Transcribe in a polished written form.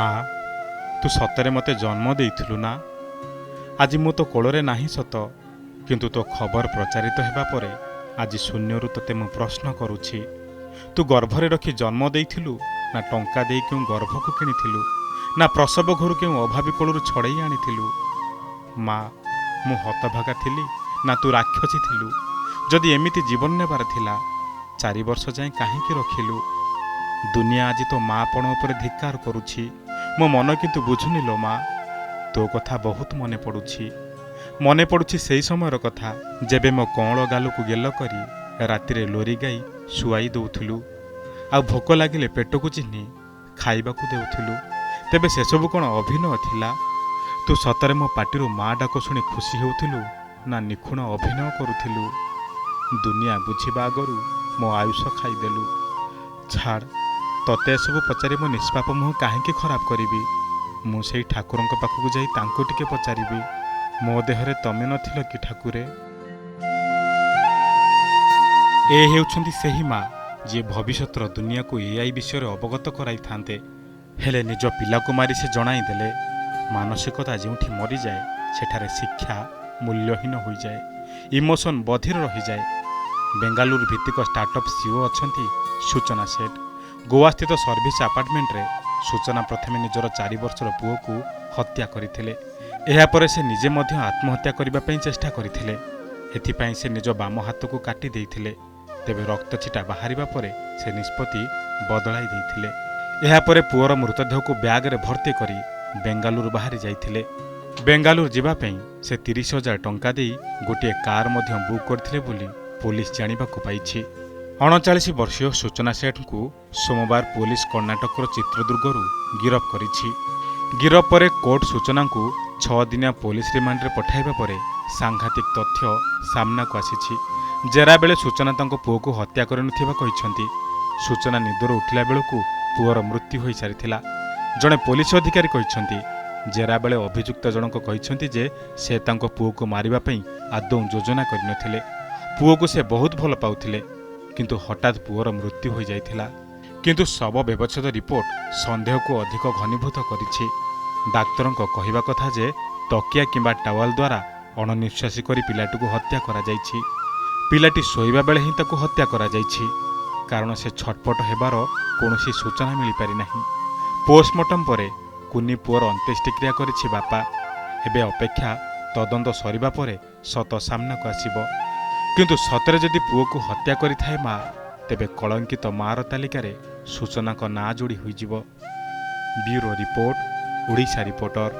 ମା, ତୁ ସତରେ ମୋତେ ଜନ୍ମ ଦେଇଥିଲୁ ନା? ଆଜି ମୁଁ ତୋ କୋଳରେ ନାହିଁ ସତ, କିନ୍ତୁ ତୋ ଖବର ପ୍ରଚାରିତ ହେବା ପରେ ଆଜି ଶୂନ୍ୟରୁ ତୋତେ ମୁଁ ପ୍ରଶ୍ନ କରୁଛି। ତୁ ଗର୍ଭରେ ରଖି ଜନ୍ମ ଦେଇଥିଲୁ, ନା ଟଙ୍କା ଦେଇ କେଉଁ ଗର୍ଭକୁ କିଣିଥିଲୁ, ନା ପ୍ରସବ ଘରୁ କେଉଁ ଅଭାବୀ କୋଳରୁ ଛଡ଼େଇ ଆଣିଥିଲୁ? ମା, ମୁଁ ହତଭାଗା ଥିଲି, ନା ତୁ ରାକ୍ଷସୀ ଥିଲୁ? ଯଦି ଏମିତି ଜୀବନ ନେବାର ଥିଲା, 4 ବର୍ଷ ଯାଏଁ କାହିଁକି ରଖିଲୁ? ଦୁନିଆ ଆଜି ତୋ ମାଆପଣ ଉପରେ ଧିକ୍କାର କରୁଛି। ମୋ ମନ କିନ୍ତୁ ବୁଝୁନି ଲୋ ମା। ତୋ କଥା ବହୁତ ମନେ ପଡ଼ୁଛି ସେଇ ସମୟର କଥା, ଯେବେ ମୋ କଅଁଳ ଗାଲକୁ ଗେଲ କରି ରାତିରେ ଲୋରି ଗାଇ ଶୁଆଇ ଦେଉଥିଲୁ, ଆଉ ଭୋକ ଲାଗିଲେ ପେଟକୁ ଚିହ୍ନି ଖାଇବାକୁ ଦେଉଥିଲୁ। ତେବେ ସେସବୁ କ'ଣ ଅଭିନୟ ଥିଲା? ତୁ ସତରେ ମୋ ପାଟିରୁ ମା ଡାକ ଶୁଣି ଖୁସି ହେଉଥିଲୁ, ନା ନିଖୁଣ ଅଭିନୟ କରୁଥିଲୁ? ଦୁନିଆ ବୁଝିବା ଆଗରୁ ମୋ ଆୟୁଷ ଖାଇଦେଲୁ। ଛାଡ଼, ତତେ ଏସବୁ ପଚାରି ମୋ ନିଷ୍ପାପ ମୁହଁ କାହିଁକି ଖରାପ କରିବି? ମୁଁ ସେଇ ଠାକୁରଙ୍କ ପାଖକୁ ଯାଇ ତାଙ୍କୁ ଟିକେ ପଚାରିବି, ମୋ ଦେହରେ ତମେ ନଥିଲ କି ଠାକୁରେ? ଏ ହେଉଛନ୍ତି ସେହି ମା, ଯିଏ ଭବିଷ୍ୟତର ଦୁନିଆକୁ ଏଆଇ ବିଷୟରେ ଅବଗତ କରାଇଥାନ୍ତେ। ହେଲେ ନିଜ ପିଲାକୁ ମାରି ସେ ଜଣାଇଦେଲେ, ମାନସିକତା ଯେଉଁଠି ମରିଯାଏ, ସେଠାରେ ଶିକ୍ଷା ମୂଲ୍ୟହୀନ ହୋଇଯାଏ, ଇମୋସନ୍ ବଧିର ରହିଯାଏ। ବେଙ୍ଗାଲୁରୁ ଭିତ୍ତିକ ଷ୍ଟାର୍ଟଅପ୍ ସିଓ ଅଛନ୍ତି ସୂଚନା ସେଠ। ଗୋଆସ୍ଥିତ ସର୍ଭିସ୍ ଆପାର୍ଟମେଣ୍ଟରେ ସୂଚନା ପ୍ରଥମେ ନିଜର 4 ବର୍ଷର ପୁଅକୁ ହତ୍ୟା କରିଥିଲେ। ଏହାପରେ ସେ ନିଜେ ମଧ୍ୟ ଆତ୍ମହତ୍ୟା କରିବା ପାଇଁ ଚେଷ୍ଟା କରିଥିଲେ। ଏଥିପାଇଁ ସେ ନିଜ ବାମ ହାତକୁ କାଟି ଦେଇଥିଲେ। ତେବେ ରକ୍ତଛିଟା ବାହାରିବା ପରେ ସେ ନିଷ୍ପତ୍ତି ବଦଳାଇ ଦେଇଥିଲେ। ଏହାପରେ ପୁଅର ମୃତଦେହକୁ ବ୍ୟାଗରେ ଭର୍ତ୍ତି କରି ବେଙ୍ଗାଲୁରୁ ବାହାରି ଯାଇଥିଲେ। ବେଙ୍ଗାଲୁରୁ ଯିବା ପାଇଁ ସେ 30,000 ଟଙ୍କା ଦେଇ ଗୋଟିଏ କାର୍ ମଧ୍ୟ ବୁକ୍ କରିଥିଲେ ବୋଲି ପୋଲିସ ଜାଣିବାକୁ ପାଇଛି। 39 ବର୍ଷୀୟ ସୂଚନା ସେଠଙ୍କୁ ସୋମବାର ପୋଲିସ କର୍ଣ୍ଣାଟକର ଚିତ୍ରଦୁର୍ଗରୁ ଗିରଫ କରିଛି। ଗିରଫ ପରେ କୋର୍ଟ ସୂଚନାଙ୍କୁ 6 ଦିନିଆ ପୋଲିସ ରିମାଣ୍ଡରେ ପଠାଇବା ପରେ ସାଂଘାତିକ ତଥ୍ୟ ସାମ୍ନାକୁ ଆସିଛି। ଜେରା ବେଳେ ସୂଚନା ତାଙ୍କ ପୁଅକୁ ହତ୍ୟା କରିନଥିବା କହିଛନ୍ତି। ସୂଚନା ନିଦରୁ ଉଠିଲା ବେଳକୁ ପୁଅର ମୃତ୍ୟୁ ହୋଇସାରିଥିଲା। ଜଣେ ପୋଲିସ ଅଧିକାରୀ କହିଛନ୍ତି, ଜେରା ବେଳେ ଅଭିଯୁକ୍ତ ଜଣକ କହିଛନ୍ତି ଯେ ସେ ତାଙ୍କ ପୁଅକୁ ମାରିବା ପାଇଁ ଆଦୌ ଯୋଜନା କରିନଥିଲେ। ପୁଅକୁ ସେ ବହୁତ ଭଲ ପାଉଥିଲେ, କିନ୍ତୁ ହଠାତ୍ ପୁଅର ମୃତ୍ୟୁ ହୋଇଯାଇଥିଲା। କିନ୍ତୁ ଶବ ବ୍ୟବଚ୍ଛେଦ ରିପୋର୍ଟ ସନ୍ଦେହକୁ ଅଧିକ ଘନୀଭୂତ କରିଛି। ଡାକ୍ତରଙ୍କ କହିବା କଥା ଯେ ତକିଆ କିମ୍ବା ଟାୱାଲ ଦ୍ୱାରା ଅଣନିଶ୍ୱାସୀ କରି ପିଲାଟିକୁ ହତ୍ୟା କରାଯାଇଛି। ପିଲାଟି ଶୋଇବା ବେଳେ ହିଁ ତାକୁ ହତ୍ୟା କରାଯାଇଛି, କାରଣ ସେ ଛଟପଟ ହେବାର କୌଣସି ସୂଚନା ମିଳିପାରିନାହିଁ। ପୋଷ୍ଟମର୍ଟମ ପରେ କୁନି ପୁଅର ଅନ୍ତ୍ୟେଷ୍ଟିକ୍ରିୟା କରିଛି ବାପା। ଏବେ ଅପେକ୍ଷା ତଦନ୍ତ ସରିବା ପରେ ସତ ସାମ୍ନାକୁ ଆସିବ। କିନ୍ତୁ ସତରେ ଯଦି ପୁଅକୁ ହତ୍ୟା କରିଥାଏ ମା, ତେବେ କଳଙ୍କିତ ମାର ତାଲିକାରେ ସୂଚନାଙ୍କ ନାଁ ଯୋଡ଼ି ହୋଇଯିବ। Bureau report, Odisha reporter.